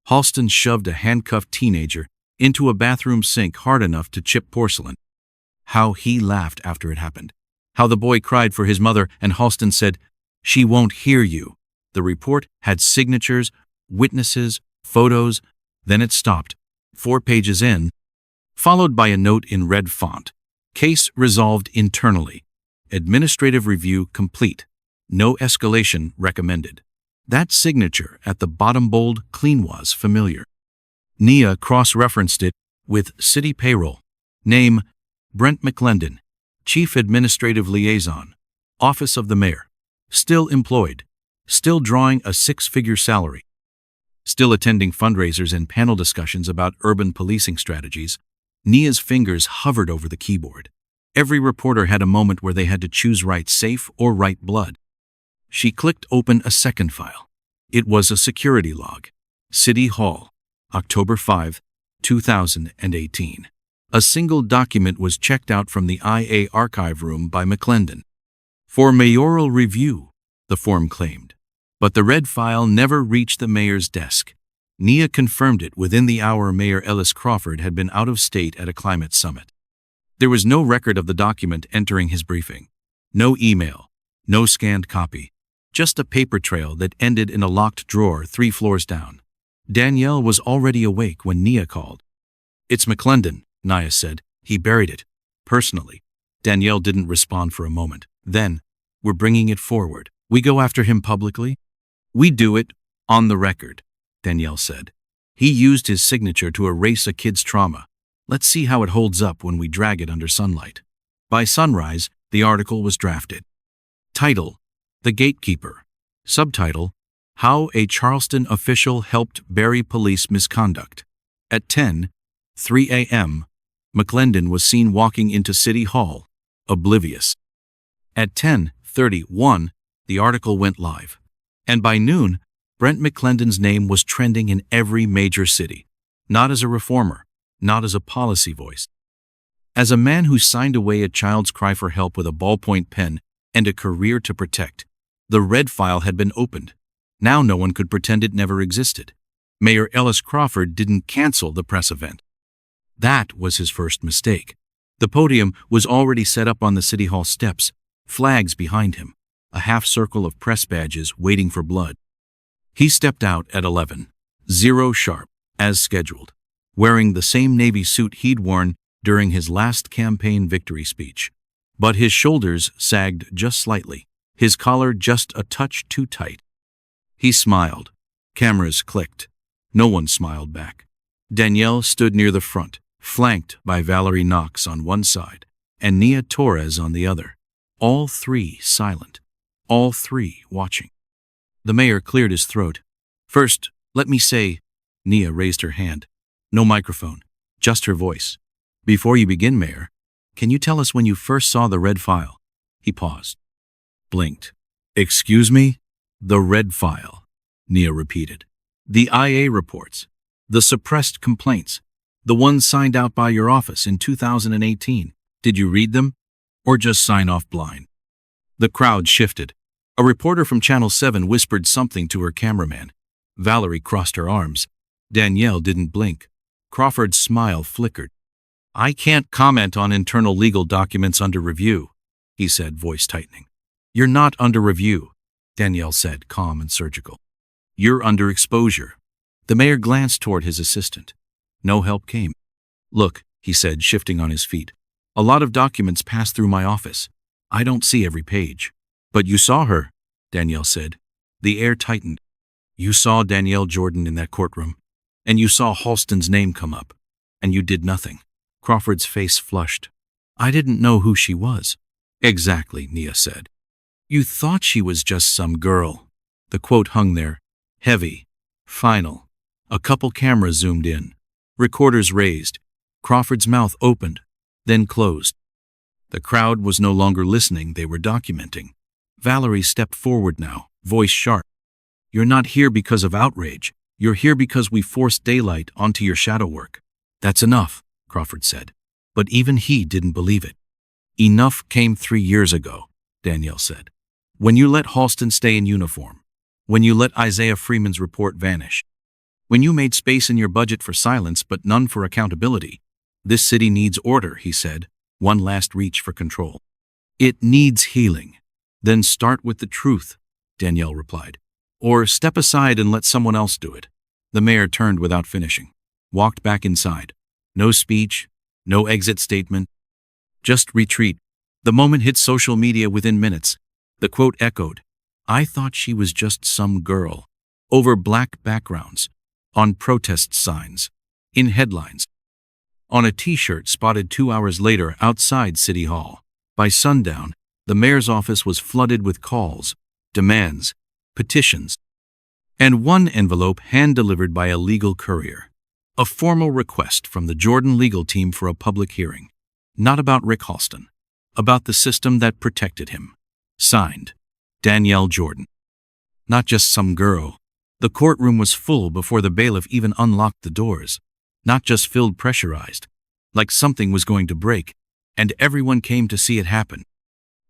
Halston shoved a handcuffed teenager into a bathroom sink hard enough to chip porcelain. How he laughed after it happened. How the boy cried for his mother, and Halston said, "She won't hear you." The report had signatures, witnesses, photos. Then it stopped, 4 pages in, followed by a note in red font. Case resolved internally. Administrative review complete. No escalation recommended. That signature at the bottom bold clean was familiar. Nia cross-referenced it with city payroll. Name, Brent McClendon. Chief Administrative Liaison. Office of the Mayor. Still employed. Still drawing a 6-figure salary. Still attending fundraisers and panel discussions about urban policing strategies. Nia's fingers hovered over the keyboard. Every reporter had a moment where they had to choose write safe or write blood. She clicked open a second file. It was a security log. City Hall, October 5, 2018. A single document was checked out from the IA archive room by McClendon. For mayoral review, the form claimed. But the red file never reached the mayor's desk. Nia confirmed it within the hour. Mayor Ellis Crawford had been out of state at a climate summit. There was no record of the document entering his briefing. No email, no scanned copy. Just a paper trail that ended in a locked drawer 3 floors down. Danielle was already awake when Nia called. "It's McClendon," Nia said. "He buried it. Personally." Danielle didn't respond for a moment. Then, "We're bringing it forward. We go after him publicly?" "We do it on the record," Danielle said. "He used his signature to erase a kid's trauma. Let's see how it holds up when we drag it under sunlight." By sunrise, the article was drafted. Title: The Gatekeeper. Subtitle: How a Charleston Official Helped Bury Police Misconduct. At 10:03 a.m., McClendon was seen walking into City Hall, oblivious. At 10:31, the article went live. And by noon, Brent McClendon's name was trending in every major city. Not as a reformer, not as a policy voice. As a man who signed away a child's cry for help with a ballpoint pen and a career to protect. The red file had been opened. Now no one could pretend it never existed. Mayor Ellis Crawford didn't cancel the press event. That was his first mistake. The podium was already set up on the City Hall steps, flags behind him, a half circle of press badges waiting for blood. He stepped out at 11:00 sharp, as scheduled, wearing the same navy suit he'd worn during his last campaign victory speech. But his shoulders sagged just slightly, his collar just a touch too tight. He smiled. Cameras clicked. No one smiled back. Danielle stood near the front, flanked by Valerie Knox on one side and Nia Torres on the other. All three silent. All three watching. The mayor cleared his throat. "First, let me say," Nia raised her hand. No microphone, just her voice. Before you begin, Mayor, can you tell us when you first saw the red file? He paused, blinked. Excuse me? The red file, Nia repeated. The IA reports, the suppressed complaints, the ones signed out by your office in 2018. Did you read them? Or just sign off blind? The crowd shifted. A reporter from Channel 7 whispered something to her cameraman. Valerie crossed her arms. Danielle didn't blink. Crawford's smile flickered. I can't comment on internal legal documents under review, he said, voice tightening. You're not under review, Danielle said, calm and surgical. You're under exposure. The mayor glanced toward his assistant. No help came. Look, he said, shifting on his feet. A lot of documents pass through my office. I don't see every page. But you saw her, Danielle said. The air tightened. You saw Danielle Jordan in that courtroom. And you saw Halston's name come up. And you did nothing. Crawford's face flushed. I didn't know who she was. Exactly, Nia said. You thought she was just some girl. The quote hung there. Heavy. Final. A couple cameras zoomed in. Recorders raised. Crawford's mouth opened, then closed. The crowd was no longer listening, they were documenting. Valerie stepped forward now, voice sharp. You're not here because of outrage. You're here because we forced daylight onto your shadow work. That's enough, Crawford said. But even he didn't believe it. Enough came 3 years ago, Danielle said. When you let Halston stay in uniform. When you let Isaiah Freeman's report vanish. When you made space in your budget for silence but none for accountability. This city needs order, he said, one last reach for control. It needs healing. Then start with the truth, Danielle replied. Or step aside and let someone else do it. The mayor turned without finishing, walked back inside. No speech, no exit statement. Just retreat. The moment hit social media within minutes. The quote echoed. I thought she was just some girl. Over black backgrounds. On protest signs. In headlines. On a t-shirt spotted 2 hours later outside City Hall. By sundown, the mayor's office was flooded with calls, demands, petitions, and one envelope hand-delivered by a legal courier. A formal request from the Jordan legal team for a public hearing. Not about Rick Halston. About the system that protected him. Signed, Danielle Jordan. Not just some girl. The courtroom was full before the bailiff even unlocked the doors. Not just filled pressurized, like something was going to break, and everyone came to see it happen.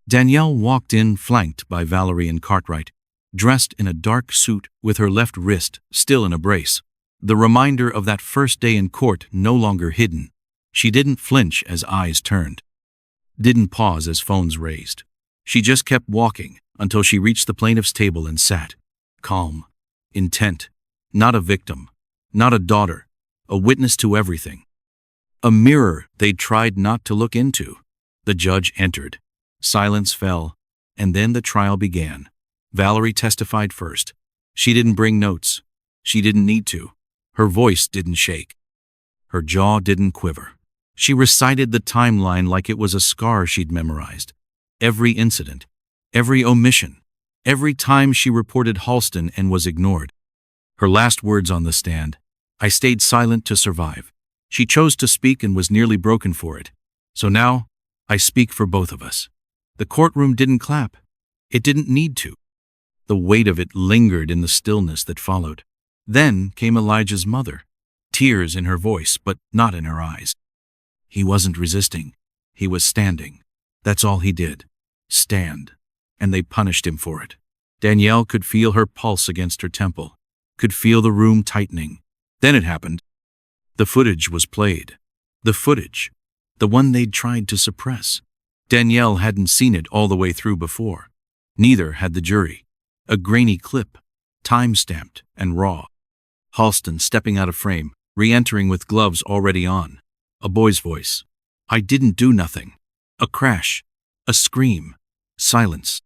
Danielle walked in flanked by Valerie and Cartwright, dressed in a dark suit with her left wrist still in a brace. The reminder of that first day in court no longer hidden. She didn't flinch as eyes turned. Didn't pause as phones raised. She just kept walking until she reached the plaintiff's table and sat. Calm. Intent. Not a victim. Not a daughter. A witness to everything. A mirror they'd tried not to look into. The judge entered. Silence fell, and then the trial began. Valerie testified first. She didn't bring notes. She didn't need to. Her voice didn't shake. Her jaw didn't quiver. She recited the timeline like it was a scar she'd memorized. Every incident, every omission, every time she reported Halston and was ignored. Her last words on the stand, I stayed silent to survive. She chose to speak and was nearly broken for it. So now, I speak for both of us. The courtroom didn't clap. It didn't need to. The weight of it lingered in the stillness that followed. Then came Elijah's mother, tears in her voice but not in her eyes. He wasn't resisting. He was standing. That's all he did. Stand. And they punished him for it. Danielle could feel her pulse against her temple, could feel the room tightening. Then it happened. The footage was played. The footage. The one they'd tried to suppress. Danielle hadn't seen it all the way through before. Neither had the jury. A grainy clip, time-stamped and raw. Halston stepping out of frame, re-entering with gloves already on. A boy's voice. I didn't do nothing. A crash. A scream. Silence.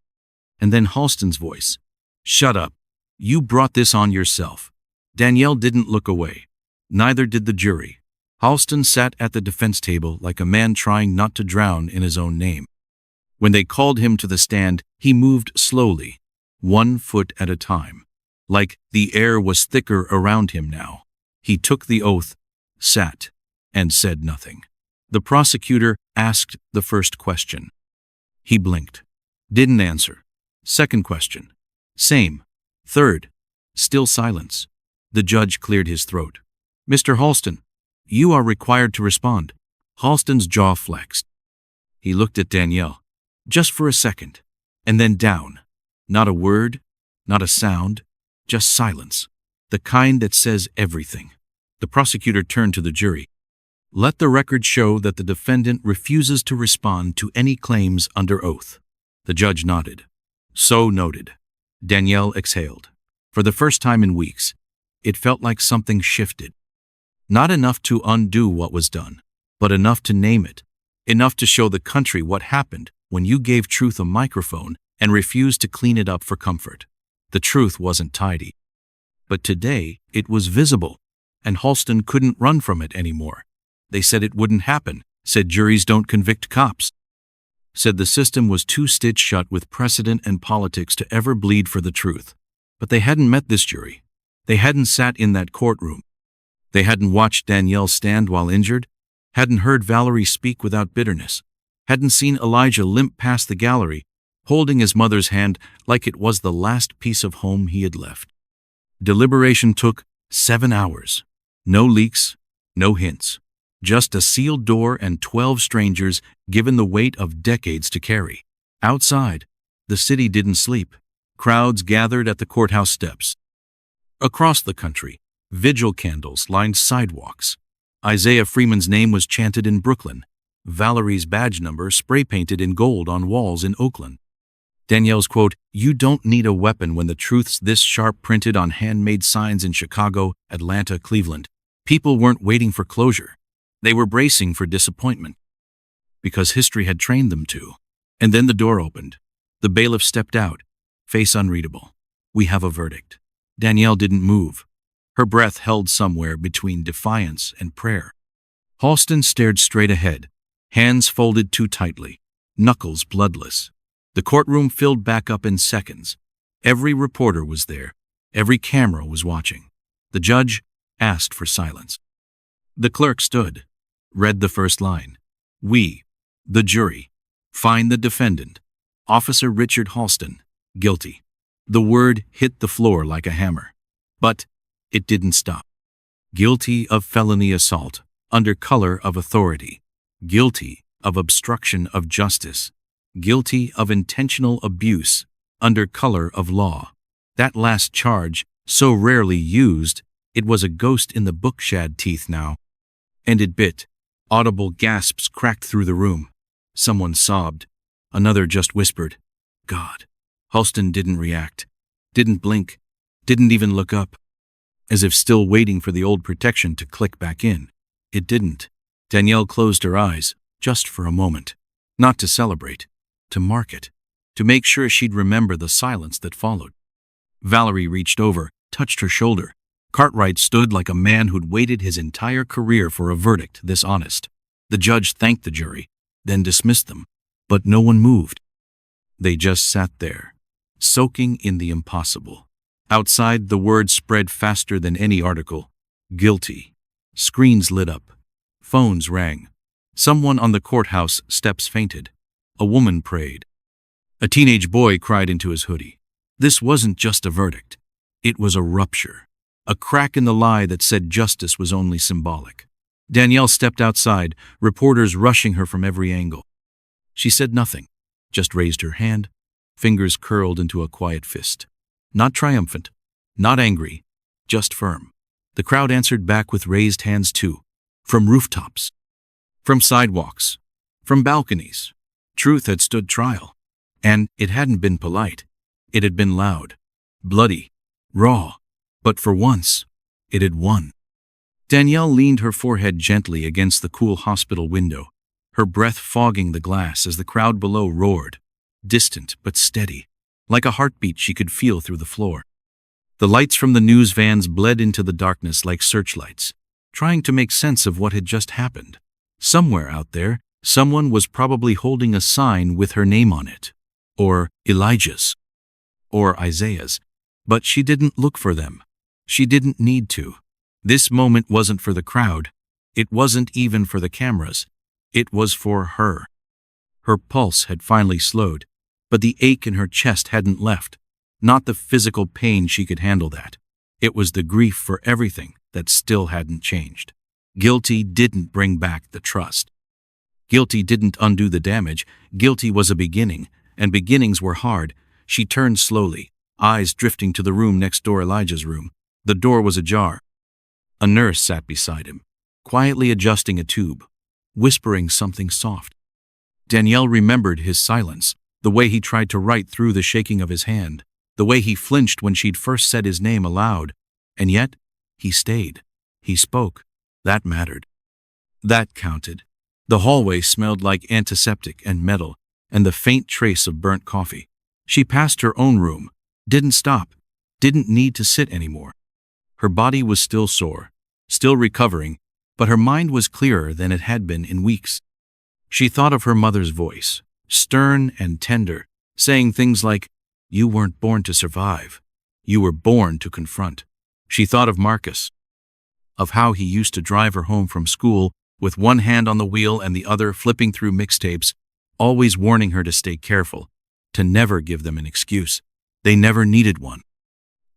And then Halston's voice. Shut up. You brought this on yourself. Danielle didn't look away. Neither did the jury. Halston sat at the defense table like a man trying not to drown in his own name. When they called him to the stand, he moved slowly, 1 foot at a time. Like the air was thicker around him now. He took the oath, sat, and said nothing. The prosecutor asked the first question. He blinked. Didn't answer. Second question. Same. Third. Still silence. The judge cleared his throat. Mr. Halston, you are required to respond. Halston's jaw flexed. He looked at Danielle, just for a second, and then down. Not a word, not a sound, just silence. The kind that says everything. The prosecutor turned to the jury. Let the record show that the defendant refuses to respond to any claims under oath. The judge nodded. So noted. Danielle exhaled. For the first time in weeks, it felt like something shifted. Not enough to undo what was done, but enough to name it. Enough to show the country what happened when you gave truth a microphone and refused to clean it up for comfort. The truth wasn't tidy. But today, it was visible, and Halston couldn't run from it anymore. They said it wouldn't happen, said juries don't convict cops, said the system was too stitched shut with precedent and politics to ever bleed for the truth. But they hadn't met this jury. They hadn't sat in that courtroom. They hadn't watched Danielle stand while injured, hadn't heard Valerie speak without bitterness, hadn't seen Elijah limp past the gallery, holding his mother's hand like it was the last piece of home he had left. Deliberation took 7 hours. No leaks, no hints. Just a sealed door and 12 strangers given the weight of decades to carry. Outside, the city didn't sleep. Crowds gathered at the courthouse steps. Across the country, vigil candles lined sidewalks. Isaiah Freeman's name was chanted in Brooklyn. Valerie's badge number spray-painted in gold on walls in Oakland. Danielle's quote, "You don't need a weapon when the truth's this sharp," printed on handmade signs in Chicago, Atlanta, Cleveland. People weren't waiting for closure. They were bracing for disappointment. Because history had trained them to. And then the door opened. The bailiff stepped out, face unreadable. "We have a verdict." Danielle didn't move. Her breath held somewhere between defiance and prayer. Halston stared straight ahead, hands folded too tightly, knuckles bloodless. The courtroom filled back up in seconds. Every reporter was there. Every camera was watching. The judge asked for silence. The clerk stood, read the first line. "We, the jury, find the defendant, Officer Richard Halston, guilty." The word hit the floor like a hammer. But it didn't stop. Guilty of felony assault, under color of authority. Guilty of obstruction of justice. Guilty of intentional abuse, under color of law. That last charge, so rarely used, it was a ghost in the book-shad teeth now. And it bit. Audible gasps cracked through the room. Someone sobbed. Another just whispered, "God." Halston didn't react, didn't blink, didn't even look up, as if still waiting for the old protection to click back in. It didn't. Danielle closed her eyes, just for a moment. Not to celebrate, to mark it, to make sure she'd remember the silence that followed. Valerie reached over, touched her shoulder. Cartwright stood like a man who'd waited his entire career for a verdict this honest. The judge thanked the jury, then dismissed them. But no one moved. They just sat there, soaking in the impossible. Outside, the word spread faster than any article. Guilty. Screens lit up. Phones rang. Someone on the courthouse steps fainted. A woman prayed. A teenage boy cried into his hoodie. This wasn't just a verdict. It was a rupture. A crack in the lie that said justice was only symbolic. Danielle stepped outside, reporters rushing her from every angle. She said nothing, just raised her hand, fingers curled into a quiet fist. Not triumphant, not angry, just firm. The crowd answered back with raised hands too, from rooftops, from sidewalks, from balconies. Truth had stood trial, and it hadn't been polite. It had been loud, bloody, raw, but for once, it had won. Danielle leaned her forehead gently against the cool hospital window, her breath fogging the glass as the crowd below roared, distant but steady, like a heartbeat she could feel through the floor. The lights from the news vans bled into the darkness like searchlights, trying to make sense of what had just happened. Somewhere out there, someone was probably holding a sign with her name on it, or Elijah's, or Isaiah's, but she didn't look for them. She didn't need to. This moment wasn't for the crowd. It wasn't even for the cameras. It was for her. Her pulse had finally slowed, but the ache in her chest hadn't left. Not the physical pain, she could handle that. It was the grief for everything that still hadn't changed. Guilty didn't bring back the trust. Guilty didn't undo the damage. Guilty was a beginning, and beginnings were hard. She turned slowly, eyes drifting to the room next door, Elijah's room. The door was ajar. A nurse sat beside him, quietly adjusting a tube, whispering something soft. Danielle remembered his silence, the way he tried to write through the shaking of his hand, the way he flinched when she'd first said his name aloud. And yet, he stayed. He spoke. That mattered. That counted. The hallway smelled like antiseptic and metal, and the faint trace of burnt coffee. She passed her own room, didn't stop, didn't need to sit anymore. Her body was still sore, still recovering, but her mind was clearer than it had been in weeks. She thought of her mother's voice, stern and tender, saying things like, "You weren't born to survive. You were born to confront." She thought of Marcus, of how he used to drive her home from school with one hand on the wheel and the other flipping through mixtapes, always warning her to stay careful, to never give them an excuse. They never needed one.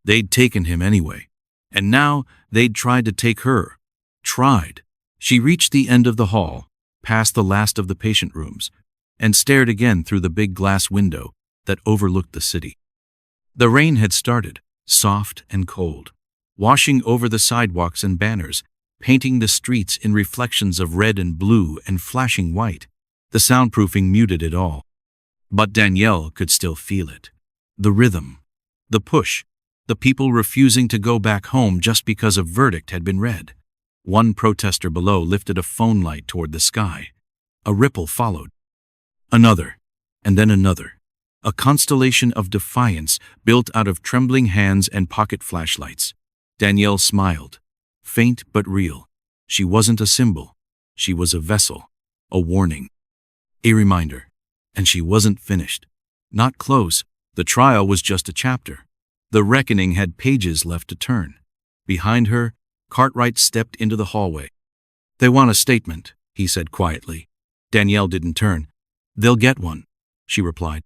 They'd taken him anyway, and now they'd tried to take her. Tried. She reached the end of the hall, past the last of the patient rooms, and stared again through the big glass window that overlooked the city. The rain had started, soft and cold, washing over the sidewalks and banners, painting the streets in reflections of red and blue and flashing white. The soundproofing muted it all. But Danielle could still feel it. The rhythm, the push, the people refusing to go back home just because a verdict had been read. One protester below lifted a phone light toward the sky. A ripple followed. Another, and then another. A constellation of defiance built out of trembling hands and pocket flashlights. Danielle smiled, faint but real. She wasn't a symbol. She was a vessel, a warning, a reminder. And she wasn't finished. Not close. The trial was just a chapter. The reckoning had pages left to turn. Behind her, Cartwright stepped into the hallway. "They want a statement," he said quietly. Danielle didn't turn. "They'll get one," she replied.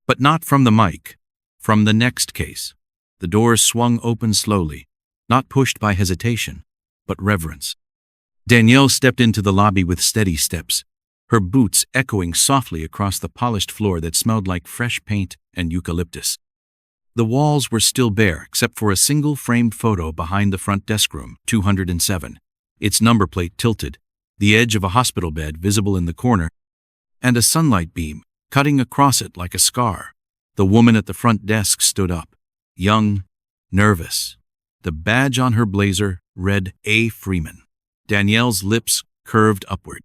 But not from the mic. From the next case. The doors swung open slowly, not pushed by hesitation, but reverence. Danielle stepped into the lobby with steady steps, her boots echoing softly across the polished floor that smelled like fresh paint and eucalyptus. The walls were still bare except for a single framed photo behind the front desk room, 207, its number plate tilted, the edge of a hospital bed visible in the corner, and a sunlight beam cutting across it like a scar. The woman at the front desk stood up, young, nervous. The badge on her blazer read A. Freeman. Danielle's lips curved upward.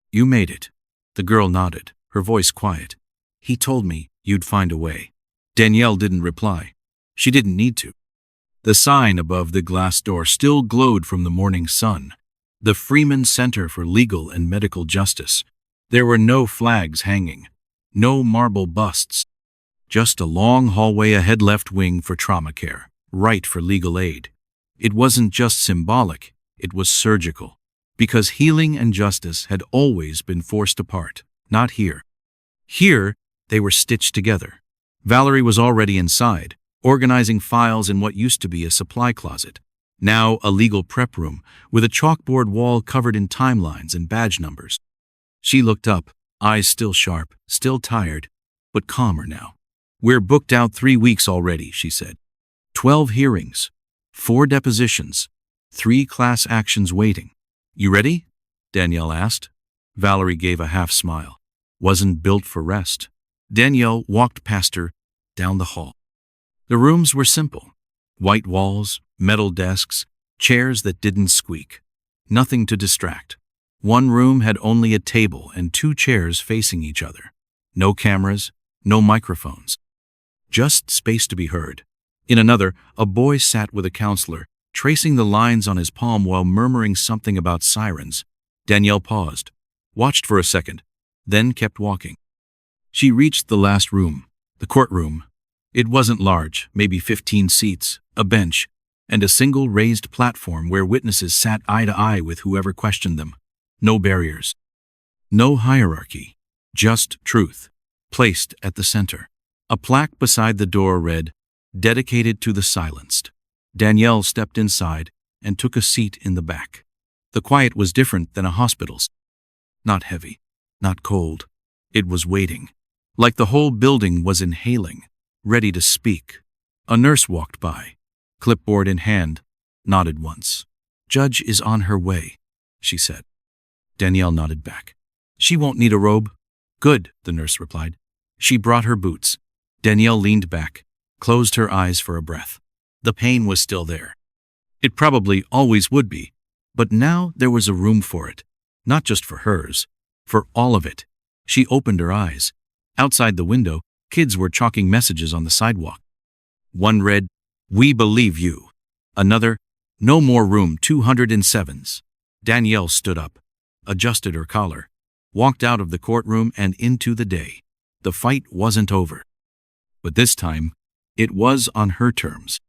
"You made it." The girl nodded, her voice quiet. "He told me you'd find a way." Danielle didn't reply. She didn't need to. The sign above the glass door still glowed from the morning sun. The Freeman Center for Legal and Medical Justice. There were no flags hanging, no marble busts. Just a long hallway ahead, left wing for trauma care, right for legal aid. It wasn't just symbolic, it was surgical. Because healing and justice had always been forced apart, not here. Here, they were stitched together. Valerie was already inside, organizing files in what used to be a supply closet, now a legal prep room with a chalkboard wall covered in timelines and badge numbers. She looked up, eyes still sharp, still tired, but calmer now. "We're booked out 3 weeks already," she said. 12 hearings, 4 depositions, 3 class actions waiting. "You ready?" Danielle asked. Valerie gave a half smile. Wasn't built for rest. Danielle walked past her, down the hall. The rooms were simple. White walls, metal desks, chairs that didn't squeak. Nothing to distract. One room had only a table and 2 chairs facing each other. No cameras, no microphones. Just space to be heard. In another, a boy sat with a counselor, tracing the lines on his palm while murmuring something about sirens. Danielle paused, watched for a second, then kept walking. She reached the last room, the courtroom. It wasn't large, maybe 15 seats, a bench, and a single raised platform where witnesses sat eye to eye with whoever questioned them. No barriers. No hierarchy, just truth, placed at the center. A plaque beside the door read, "Dedicated to the silenced." Danielle stepped inside and took a seat in the back. The quiet was different than a hospital's. Not heavy, not cold. It was waiting, like the whole building was inhaling, ready to speak. A nurse walked by, clipboard in hand, nodded once. "Judge is on her way," she said. Danielle nodded back. "She won't need a robe." "Good," the nurse replied. She brought her boots. Danielle leaned back, closed her eyes for a breath. The pain was still there. It probably always would be, but now there was a room for it, not just for hers, for all of it. She opened her eyes. Outside the window, kids were chalking messages on the sidewalk. One read, "We believe you." Another, "No more room 207s." Danielle stood up, adjusted her collar, walked out of the courtroom and into the day. The fight wasn't over. But this time, it was on her terms.